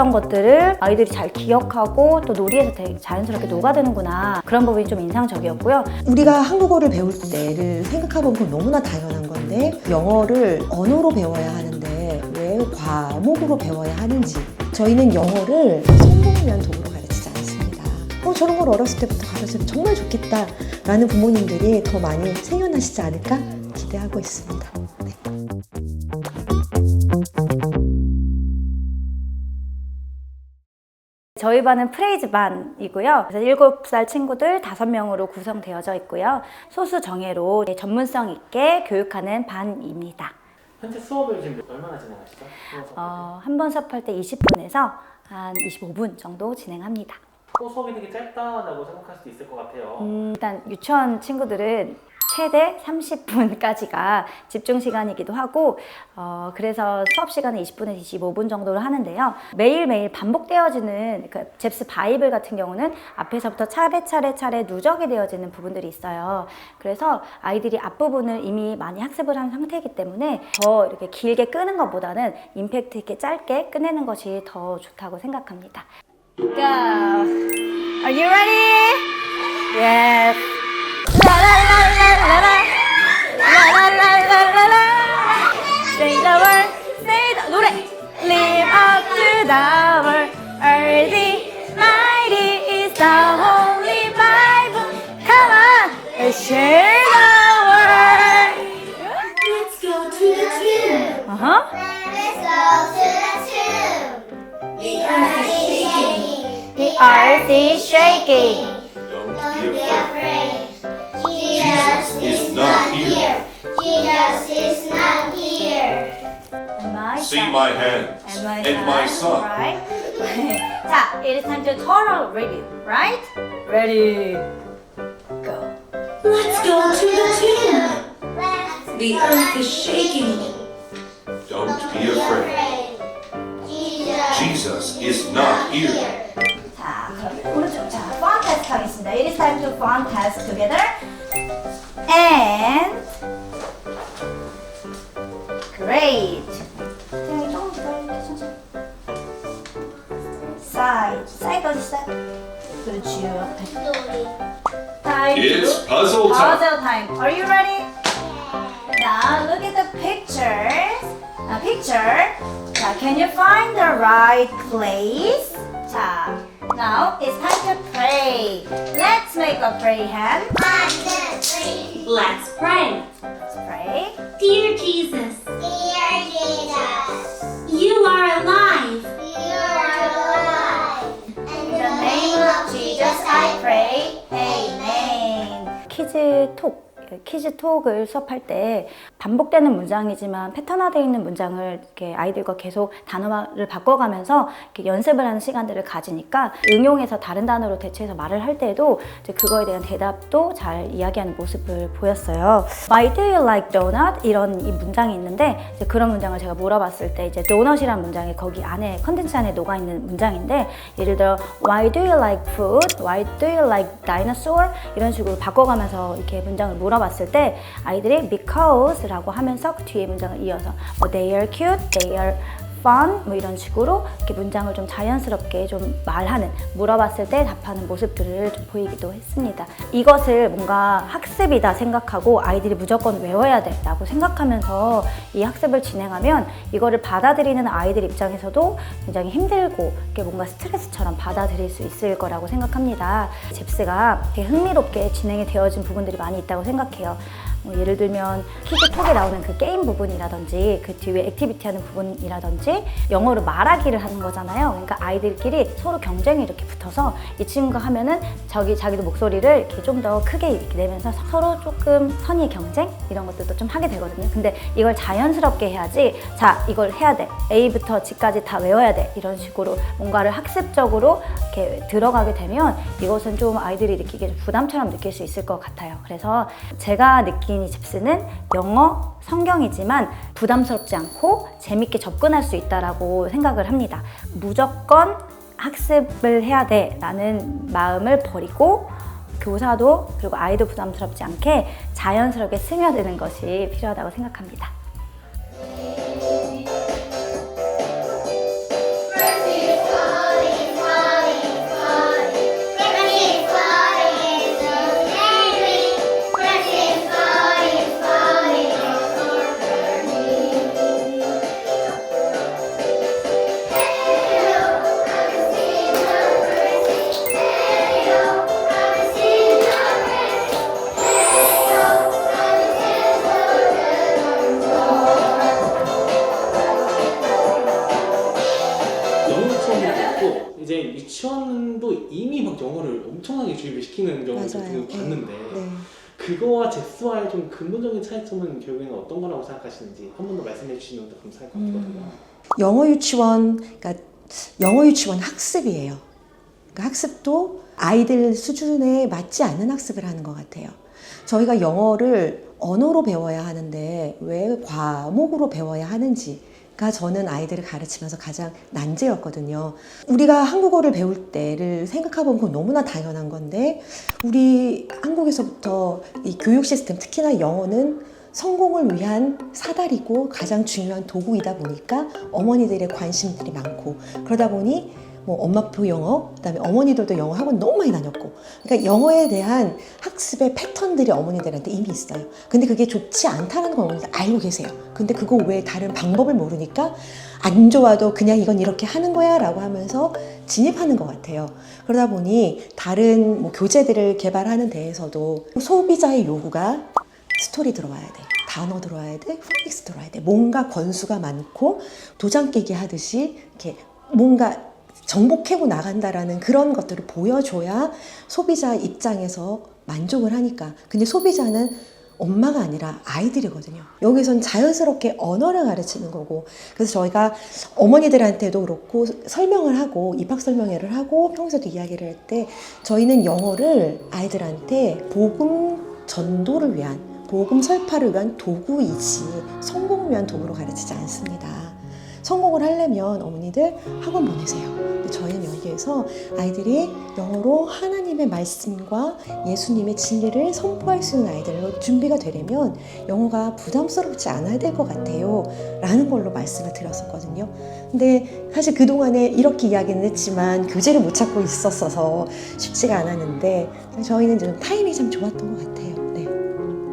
그런 것들을 아이들이 잘 기억하고 또 놀이에서 되게 자연스럽게 녹아드는구나, 그런 부분이 좀 인상적이었고요. 우리가 한국어를 배울 때를 생각해보면 너무나 당연한 건데 영어를 언어로 배워야 하는데 왜 과목으로 배워야 하는지, 저희는 영어를 성공을 위한 도구로 가르치지 않습니다. 저런 걸 어렸을 때부터 가르치면 정말 좋겠다 라는 부모님들이 더 많이 생겨나시지 않을까 기대하고 있습니다. 네. 저희 반은 프레이즈 반이고요. 그래서 7살 친구들 5명으로 구성되어져 있고요. 소수 정예로 전문성 있게 교육하는 반입니다. 현재 수업을 지금 얼마나 진행하시죠? 한 번 수업할 때 20분에서 한 25분 정도 진행합니다. 수업이 되게 짧다라고 생각할 수도 있을 것 같아요. 일단 유치원 친구들은 최대 30분까지가 집중 시간이기도 하고, 그래서 수업 시간은 20분에서 25분 정도를 하는데요. 매일매일 반복되어지는 잽스 바이블 같은 경우는 앞에서부터 차례 누적이 되어지는 부분들이 있어요. 그래서 아이들이 앞부분을 이미 많이 학습을 한 상태이기 때문에 더 이렇게 길게 끄는 것보다는 임팩트 있게 짧게 끝내는 것이 더 좋다고 생각합니다. Go! Are you ready? Yes! La la la la la la la la la la la. Say the word, say the 노래. Live up to the word. Earthy, mighty is the holy Bible. Come on, share the word. Let's go to the tomb. Let's go to the tomb. The earth is shaking. The earth is shaking. Don't be afraid. Jesus is not here. Jesus is not here. See my hands and my son. Right? 자, it is time to total review, right? Ready? Go. Let's go to the tomb. The earth is shaking. Don't be afraid. Jesus is not here. 자, 그럼 오른쪽. 자, fun test 하겠습니다. It is time to fun test together. And great. 조금 기다려주세요. side 어디 있어요? 그렇지요. Time It's to puzzle time. puzzle time. Are you ready? Now look at the pictures. Picture. 자, can you find the right place? 자, now it's time to pray. Let's make a pray hand. 1, 2, 3. Let's pray. Let's pray. Dear Jesus, Dear Jesus, you are alive. you are alive. In the name of Jesus I pray. Amen. 퀴즈 톡을 수업할 때 반복되는 문장이지만 패턴화되어 있는 문장을 이렇게 아이들과 계속 단어를 바꿔가면서 이렇게 연습을 하는 시간들을 가지니까 응용해서 다른 단어로 대체해서 말을 할 때도 이제 그거에 대한 대답도 잘 이야기하는 모습을 보였어요. Why do you like donut? 이런 이 문장이 있는데 이제 그런 문장을 제가 물어봤을 때 이제 donut이라는 문장이 거기 안에 컨텐츠 안에 녹아 있는 문장인데, 예를 들어 Why do you like food? Why do you like dinosaur? 이런 식으로 바꿔가면서 이렇게 문장을 물어봤을 때 아이들이 because라고 하면서 그 뒤에 문장을 이어서 they are cute, they are fun 뭐 이런 식으로 이렇게 문장을 좀 자연스럽게 좀 말하는, 물어봤을 때 답하는 모습들을 좀 보이기도 했습니다. 이것을 뭔가 학습이다 생각하고 아이들이 무조건 외워야 돼 라고 생각하면서 이 학습을 진행하면 이거를 받아들이는 아이들 입장에서도 굉장히 힘들고 이게 뭔가 스트레스처럼 받아들일 수 있을 거라고 생각합니다. 잽스가 되게 흥미롭게 진행이 되어진 부분들이 많이 있다고 생각해요. 예를 들면 퀴즈 톡에 나오는 그 게임 부분이라든지 그 뒤에 액티비티 하는 부분이라든지 영어로 말하기를 하는 거잖아요. 그러니까 아이들끼리 서로 경쟁이 이렇게 붙어서 이 친구가 하면은 자기도 목소리를 이렇게 좀 더 크게 이렇게 내면서 서로 조금 선의 경쟁 이런 것들도 좀 하게 되거든요. 근데 이걸 자연스럽게 해야지, 자 이걸 해야 돼, A부터 G까지 다 외워야 돼, 이런 식으로 뭔가를 학습적으로 이렇게 들어가게 되면 이것은 좀 아이들이 느끼기에 부담처럼 느낄 수 있을 것 같아요. 그래서 제가 느낀 이 잽스는 영어, 성경이지만 부담스럽지 않고 재밌게 접근할 수 있다라고 생각을 합니다. 무조건 학습을 해야 돼 라는 마음을 버리고 교사도 그리고 아이도 부담스럽지 않게 자연스럽게 스며드는 것이 필요하다고 생각합니다. Mercy is 맞아요. 지금 봤는데 네. 그거와 잭스와의 좀 근본적인 차이점은 결국에는 어떤 거라고 생각하시는지 한 번 더 말씀해 주시면 더 감사할 것 같거든요. 영어 유치원, 그러니까 영어 유치원 학습이에요. 그러니까 학습도 아이들 수준에 맞지 않는 학습을 하는 것 같아요. 저희가 영어를 언어로 배워야 하는데 왜 과목으로 배워야 하는지가 저는 아이들을 가르치면서 가장 난제였거든요. 우리가 한국어를 배울 때를 생각해보면 그건 너무나 당연한 건데 우리 한국에서부터 이 교육 시스템, 특히나 영어는 성공을 위한 사다리고 가장 중요한 도구이다 보니까 어머니들의 관심들이 많고 그러다 보니 뭐 엄마표 영어, 그다음에 어머니들도 영어 학원 너무 많이 다녔고 그러니까 영어에 대한 학습의 패턴들이 어머니들한테 이미 있어요. 근데 그게 좋지 않다는 걸 어머니들 알고 계세요. 근데 그거 외에 다른 방법을 모르니까 안 좋아도 그냥 이건 이렇게 하는 거야 라고 하면서 진입하는 것 같아요. 그러다 보니 다른 뭐 교재들을 개발하는 데에서도 소비자의 요구가 스토리 들어와야 돼. 단어 들어와야 돼. 포닉스 들어와야 돼. 뭔가 권수가 많고 도장 깨기 하듯이 이렇게 뭔가 정보 캐고 나간다라는 그런 것들을 보여줘야 소비자 입장에서 만족을 하니까. 근데 소비자는 엄마가 아니라 아이들이거든요. 여기선 자연스럽게 언어를 가르치는 거고 그래서 저희가 어머니들한테도 그렇고 설명을 하고 입학 설명회를 하고 평소에도 이야기를 할 때 저희는 영어를 아이들한테 복음 전도를 위한 복음 설파를 위한 도구이지 성공을 위한 도구로 가르치지 않습니다. 성공을 하려면 어머니들 학원 보내세요. 근데 저희는 여기에서 아이들이 영어로 하나님의 말씀과 예수님의 진리를 선포할 수 있는 아이들로 준비가 되려면 영어가 부담스럽지 않아야 될 것 같아요 라는 걸로 말씀을 드렸었거든요. 근데 사실 그동안에 이렇게 이야기는 했지만 교재를 못 찾고 있었어서 쉽지가 않았는데 저희는 좀 타이밍이 참 좋았던 것 같아요. 네.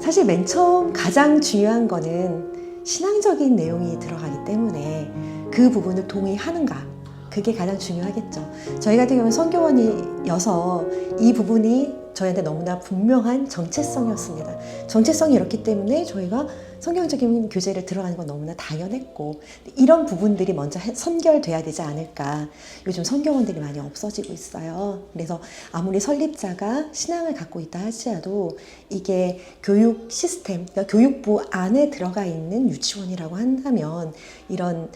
사실 맨 처음 가장 중요한 거는 신앙적인 내용이 들어가기 때문에 그 부분을 동의하는가 그게 가장 중요하겠죠. 저희 같은 경우는 선교원이어서 이 부분이 저희한테 너무나 분명한 정체성이었습니다. 정체성이 이렇기 때문에 저희가 성경적인 교재를 들어가는 건 너무나 당연했고 이런 부분들이 먼저 선결돼야 되지 않을까. 요즘 선교원들이 많이 없어지고 있어요. 그래서 아무리 설립자가 신앙을 갖고 있다 하지라도 이게 교육 시스템, 그러니까 교육부 안에 들어가 있는 유치원이라고 한다면 이런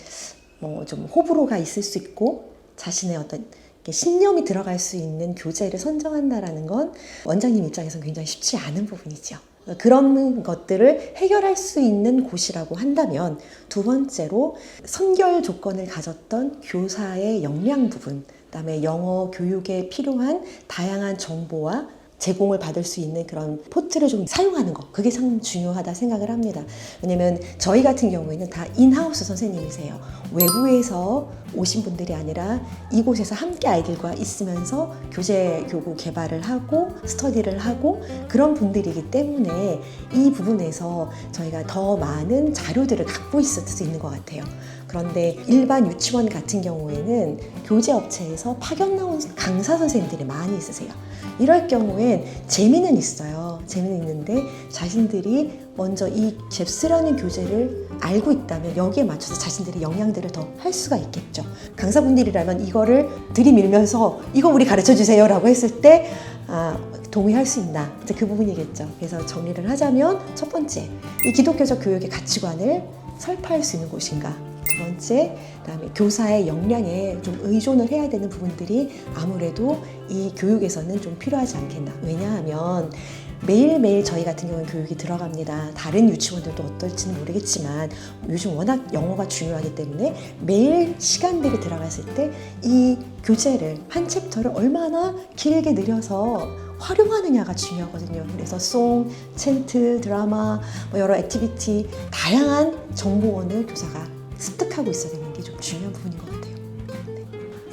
뭐 좀 호불호가 있을 수 있고 자신의 어떤 신념이 들어갈 수 있는 교재를 선정한다라는 건 원장님 입장에서는 굉장히 쉽지 않은 부분이죠. 그런 것들을 해결할 수 있는 곳이라고 한다면 두 번째로 선결 조건을 가졌던 교사의 역량 부분, 그다음에 영어 교육에 필요한 다양한 정보와 제공을 받을 수 있는 그런 포트를 좀 사용하는 거 그게 참 중요하다 생각을 합니다. 왜냐면 저희 같은 경우에는 다 인하우스 선생님이세요. 외부에서 오신 분들이 아니라 이곳에서 함께 아이들과 있으면서 교재 교구 개발을 하고 스터디를 하고 그런 분들이기 때문에 이 부분에서 저희가 더 많은 자료들을 갖고 있을 수 있는 것 같아요. 그런데 일반 유치원 같은 경우에는 교재 업체에서 파견 나온 강사 선생님들이 많이 있으세요. 이럴 경우엔 재미는 있어요. 재미는 있는데 자신들이 먼저 이 잽스라는 교재를 알고 있다면 여기에 맞춰서 자신들의 역량들을 더 할 수가 있겠죠. 강사분들이라면 이거를 들이밀면서 이거 우리 가르쳐 주세요 라고 했을 때 동의할 수 있나 이제 그 부분이겠죠. 그래서 정리를 하자면 첫 번째, 이 기독교적 교육의 가치관을 설파할 수 있는 곳인가. 두 번째, 그다음에 교사의 역량에 좀 의존을 해야 되는 부분들이 아무래도 이 교육에서는 좀 필요하지 않겠나. 왜냐하면 매일매일 저희 같은 경우는 교육이 들어갑니다. 다른 유치원들도 어떨지는 모르겠지만 요즘 워낙 영어가 중요하기 때문에 매일 시간들이 들어갔을 때 이 교재를 한 챕터를 얼마나 길게 늘려서 활용하느냐가 중요하거든요. 그래서 송, 챈트, 드라마, 여러 액티비티, 다양한 정보원을 교사가 습득하고 있어야 되는 게 좀 중요한 부분인 것 같아요.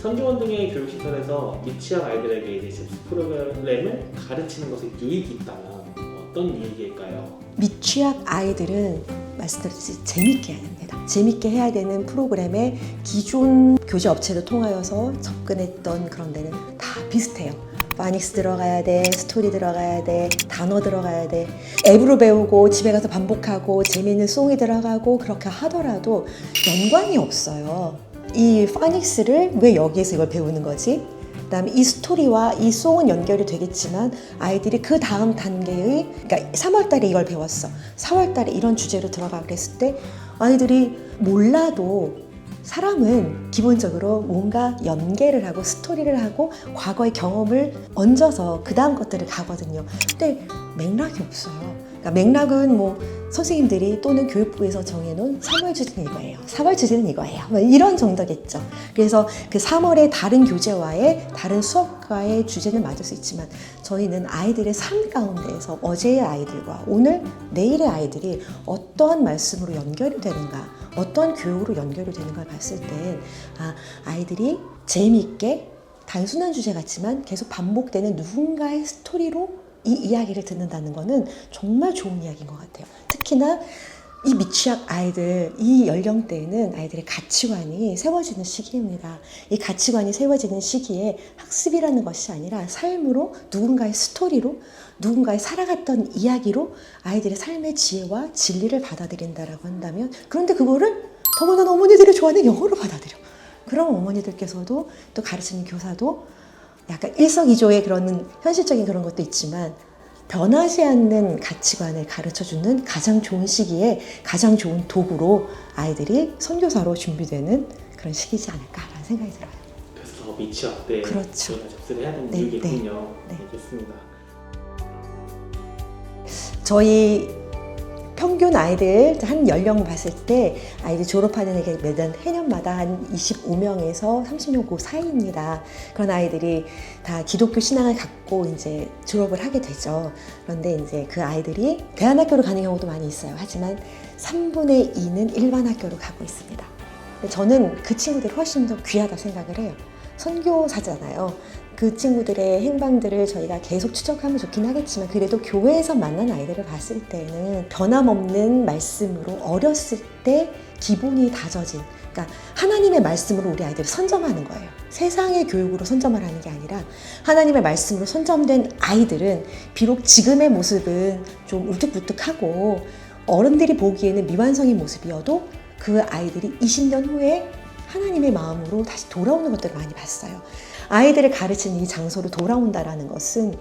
선교원 등의 교육시설에서 미취학 아이들에게 이제 잽스 프로그램을 가르치는 것에 유익이 있다면 어떤 유익일까요? 미취학 아이들은 말씀드렸듯이 재밌게 해야 됩니다. 재밌게 해야 되는 프로그램에 기존 교재 업체를 통하여서 접근했던 그런 데는 다 비슷해요. 파닉스 들어가야 돼, 스토리 들어가야 돼, 단어 들어가야 돼. 앱으로 배우고 집에 가서 반복하고 재미있는 송이 들어가고 그렇게 하더라도 연관이 없어요. 이 파닉스를 왜 여기에서 이걸 배우는 거지? 그다음에 이 스토리와 이 송은 연결이 되겠지만 아이들이 그 다음 단계의 그러니까 3월달에 이걸 배웠어. 4월달에 이런 주제로 들어가 그랬을 때 아이들이 몰라도 사람은 기본적으로 뭔가 연계를 하고 스토리를 하고 과거의 경험을 얹어서 그 다음 것들을 가거든요. 근데 맥락이 없어요. 그러니까 맥락은 뭐 선생님들이 또는 교육부에서 정해놓은 3월 주제는 이거예요. 4월 주제는 이거예요. 뭐 이런 정도겠죠. 그래서 그 3월의 다른 교재와의 다른 수업과의 주제는 맞을 수 있지만 저희는 아이들의 삶 가운데에서 어제의 아이들과 오늘, 내일의 아이들이 어떠한 말씀으로 연결이 되는가, 어떠한 교육으로 연결이 되는가를 봤을 때 아이들이 재미있게 단순한 주제 같지만 계속 반복되는 누군가의 스토리로 이 이야기를 듣는다는 거는 정말 좋은 이야기인 것 같아요. 특히나 이 미취학 아이들, 이 연령대에는 아이들의 가치관이 세워지는 시기입니다. 이 가치관이 세워지는 시기에 학습이라는 것이 아니라 삶으로 누군가의 스토리로 누군가의 살아갔던 이야기로 아이들의 삶의 지혜와 진리를 받아들인다라고 한다면 그런데 그거를 더군다나 어머니들이 좋아하는 영어로 받아들여. 그럼 어머니들께서도 또 가르치는 교사도 약간 일석이조의 그런 현실적인 그런 것도 있지만 변하지 않는 가치관을 가르쳐주는 가장 좋은 시기에 가장 좋은 도구로 아이들이 선교사로 준비되는 그런 시기지 않을까라는 생각이 들어요. 그래서 미취학 때 그렇죠. 저희가 접수를 해야 되는 네, 이유겠군요. 네. 알겠습니다. 저희 평균 아이들 한 연령 봤을 때 아이들 졸업하는 애가 매년 해년마다 한 25명에서 30명 그 사이입니다. 그런 아이들이 다 기독교 신앙을 갖고 이제 졸업을 하게 되죠. 그런데 이제 그 아이들이 대안학교로 가는 경우도 많이 있어요. 하지만 3분의 2는 일반 학교로 가고 있습니다. 근데 저는 그 친구들이 훨씬 더 귀하다 생각을 해요. 선교사잖아요. 그 친구들의 행방들을 저희가 계속 추적하면 좋긴 하겠지만 그래도 교회에서 만난 아이들을 봤을 때는 변함없는 말씀으로 어렸을 때 기본이 다져진 그러니까 하나님의 말씀으로 우리 아이들을 선점하는 거예요. 세상의 교육으로 선점을 하는 게 아니라 하나님의 말씀으로 선점된 아이들은 비록 지금의 모습은 좀 울뚝불뚝하고 어른들이 보기에는 미완성인 모습이어도 그 아이들이 20년 후에 하나님의 마음으로 다시 돌아오는 것들을 많이 봤어요. 아이들을 가르치는 이 장소로 돌아온다라는 것은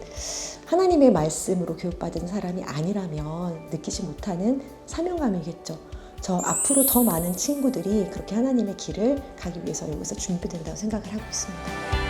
하나님의 말씀으로 교육받은 사람이 아니라면 느끼지 못하는 사명감이겠죠. 저 앞으로 더 많은 친구들이 그렇게 하나님의 길을 가기 위해서 여기서 준비된다고 생각을 하고 있습니다.